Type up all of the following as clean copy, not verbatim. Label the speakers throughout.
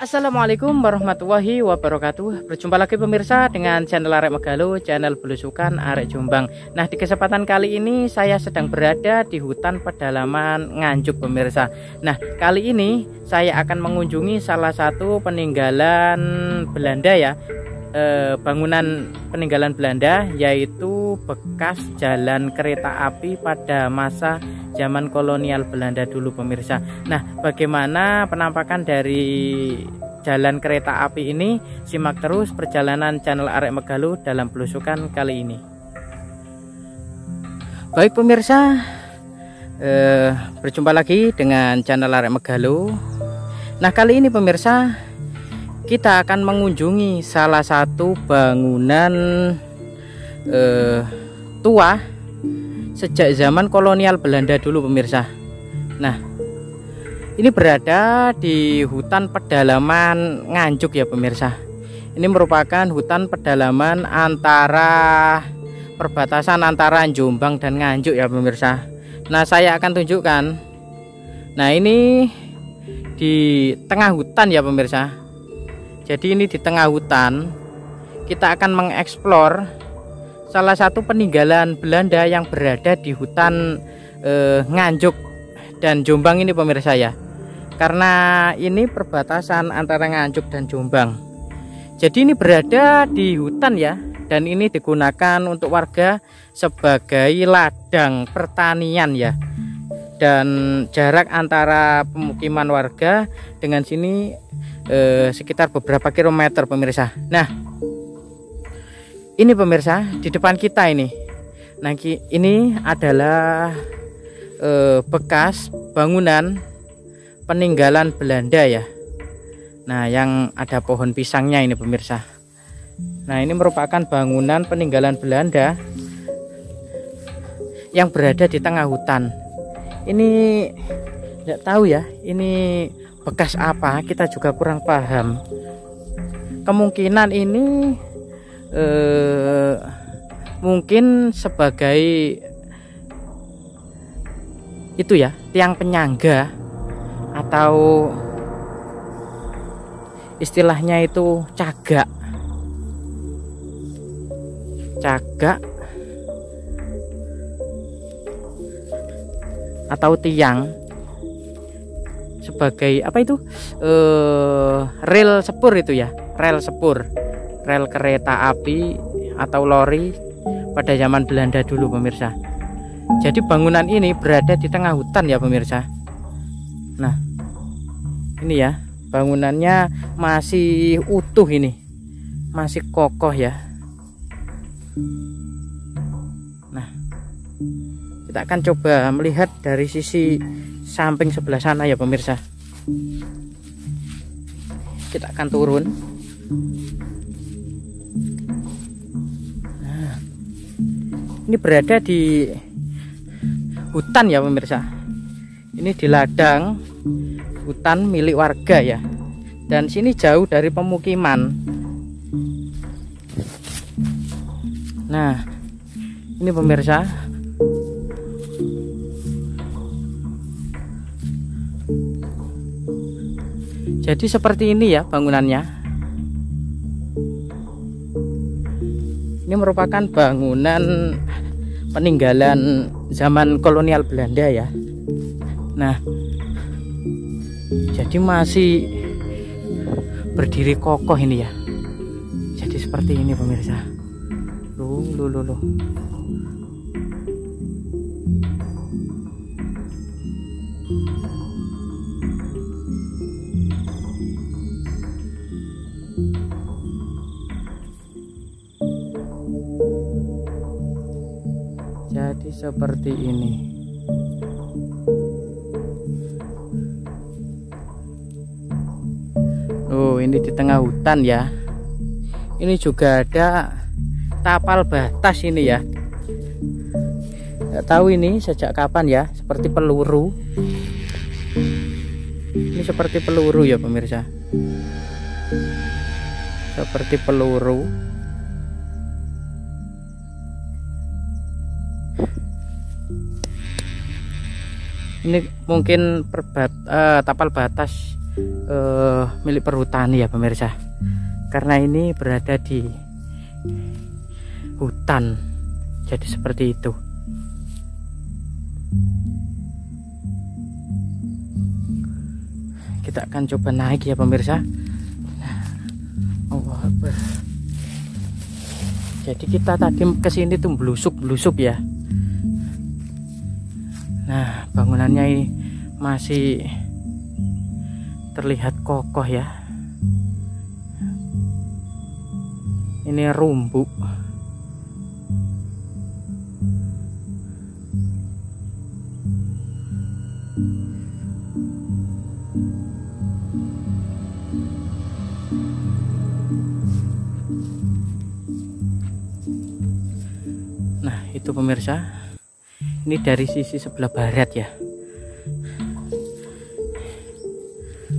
Speaker 1: Assalamualaikum warahmatullahi wabarakatuh. Berjumpa lagi pemirsa dengan channel Arek Megalo, channel belusukan Arek Jombang. Nah, di kesempatan kali ini saya sedang berada di hutan pedalaman Nganjuk pemirsa. Nah, kali ini saya akan mengunjungi salah satu peninggalan Belanda ya, bangunan peninggalan Belanda, yaitu bekas jalan kereta api pada masa zaman kolonial Belanda dulu pemirsa. Nah, bagaimana penampakan dari jalan kereta api ini? Simak terus perjalanan channel Arek Megalo dalam belusukan kali ini. Baik pemirsa, berjumpa lagi dengan channel Arek Megalo. Nah, kali ini pemirsa kita akan mengunjungi salah satu bangunan tua sejak zaman kolonial Belanda dulu pemirsa. Nah, ini berada di hutan pedalaman Nganjuk ya pemirsa. Ini merupakan hutan pedalaman antara perbatasan antara Jombang dan Nganjuk ya pemirsa. Nah, saya akan tunjukkan. Nah, ini di tengah hutan ya pemirsa. Jadi ini di tengah hutan kita akan mengeksplor salah satu peninggalan Belanda yang berada di hutan Nganjuk dan Jombang ini pemirsa ya. Karena ini perbatasan antara Nganjuk dan Jombang. Jadi ini berada di hutan ya, dan ini digunakan untuk warga sebagai ladang pertanian ya. Dan jarak antara pemukiman warga dengan sini sekitar beberapa kilometer pemirsa. Nah, ini pemirsa di depan kita ini. Nah, ini adalah bekas bangunan peninggalan Belanda ya. Nah, yang ada pohon pisangnya ini pemirsa. Nah, ini merupakan bangunan peninggalan Belanda yang berada di tengah hutan. Ini tidak tahu ya, ini bekas apa, kita juga kurang paham. Kemungkinan ini mungkin sebagai itu ya, tiang penyangga, atau istilahnya itu cagak atau tiang, sebagai apa itu, rel sepur itu ya, rel sepur, rel kereta api atau lori pada zaman Belanda dulu pemirsa. Jadi bangunan ini berada di tengah hutan ya pemirsa. Nah, ini ya, bangunannya masih utuh, ini masih kokoh ya. Nah, kita akan coba melihat dari sisi samping sebelah sana ya pemirsa. Kita akan turun. Nah, ini berada di hutan ya pemirsa. Ini di ladang hutan milik warga ya. Dan sini jauh dari pemukiman. Nah, ini pemirsa. Jadi seperti ini ya bangunannya. Ini merupakan bangunan peninggalan zaman kolonial Belanda ya. Nah, jadi masih berdiri kokoh ini ya. Jadi seperti ini pemirsa. Loh. Jadi seperti ini. Oh, ini di tengah hutan ya. Ini juga ada tapal batas ini ya. Nggak tahu ini sejak kapan ya, seperti peluru. Ini seperti peluru ya pemirsa. Seperti peluru. Ini mungkin tapal batas milik perhutani ya pemirsa, karena ini berada di hutan, jadi seperti itu. Kita akan coba naik ya pemirsa. Allah Akbar. Jadi kita tadi kesini tuh blusuk ya. Nah, bangunannya ini masih terlihat kokoh ya. Ini rumbu. Nah, itu pemirsa. Ini dari sisi sebelah barat ya.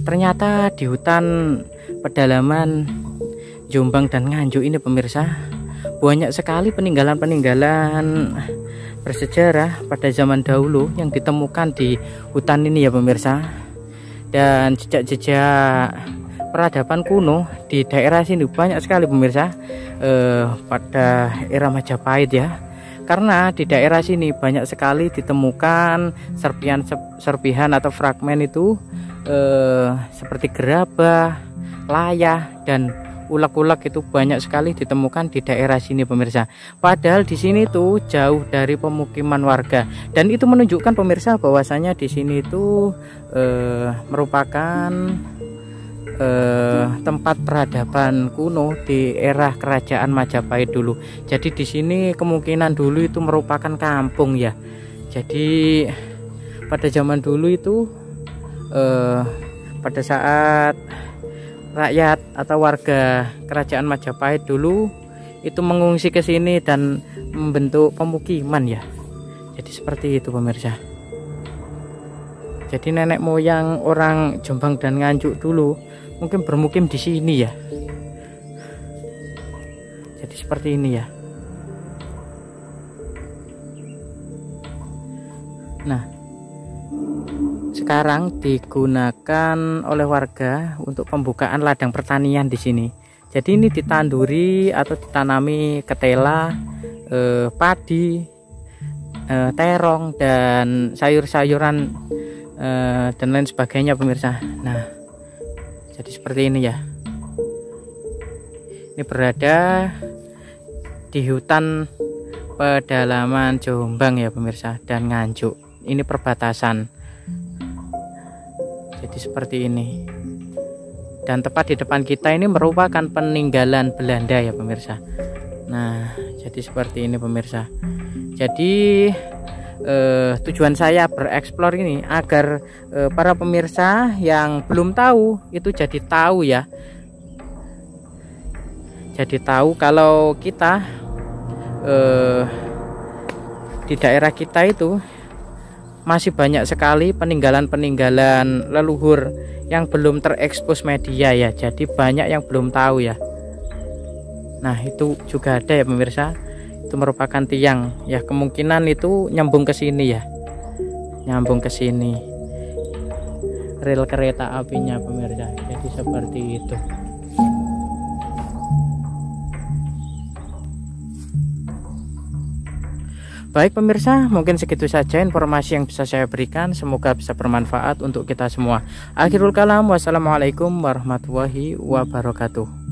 Speaker 1: Ternyata di hutan pedalaman Jombang dan Nganjuk ini pemirsa, banyak sekali peninggalan-peninggalan bersejarah pada zaman dahulu yang ditemukan di hutan ini ya pemirsa. Dan jejak-jejak peradaban kuno di daerah sini banyak sekali pemirsa, pada era Majapahit ya. Karena di daerah sini banyak sekali ditemukan serpihan atau fragmen itu seperti gerabah, layah, dan ulek-ulek itu banyak sekali ditemukan di daerah sini pemirsa. Padahal di sini tuh jauh dari pemukiman warga, dan itu menunjukkan pemirsa bahwasanya di sini itu merupakan tempat peradaban kuno di era kerajaan Majapahit dulu. Jadi di sini kemungkinan dulu itu merupakan kampung ya. Jadi pada zaman dulu itu pada saat rakyat atau warga kerajaan Majapahit dulu itu mengungsi ke sini dan membentuk pemukiman ya. Jadi seperti itu pemirsa. Jadi nenek moyang orang Jombang dan Nganjuk dulu mungkin bermukim di sini ya. Jadi seperti ini ya. Nah, sekarang digunakan oleh warga untuk pembukaan ladang pertanian di sini. Jadi ini ditanduri atau ditanami ketela, padi, terong, dan sayur-sayuran dan lain sebagainya pemirsa. Nah, jadi seperti ini ya. Ini berada di hutan pedalaman Jombang ya pemirsa dan Nganjuk. Ini perbatasan. Jadi seperti ini. Dan tepat di depan kita ini merupakan peninggalan Belanda ya pemirsa. Nah, jadi seperti ini pemirsa. Jadi tujuan saya bereksplor ini agar para pemirsa yang belum tahu itu jadi tahu ya. Jadi tahu kalau kita di daerah kita itu masih banyak sekali peninggalan-peninggalan leluhur yang belum terekspos media ya. Jadi banyak yang belum tahu ya. Nah, itu juga ada ya pemirsa. Itu merupakan tiang ya, kemungkinan itu nyambung ke sini ya, nyambung ke sini rel kereta apinya pemirsa. Jadi seperti itu. Baik pemirsa, mungkin segitu saja informasi yang bisa saya berikan. Semoga bisa bermanfaat untuk kita semua. Akhirul kalam, wassalamualaikum warahmatullahi wabarakatuh.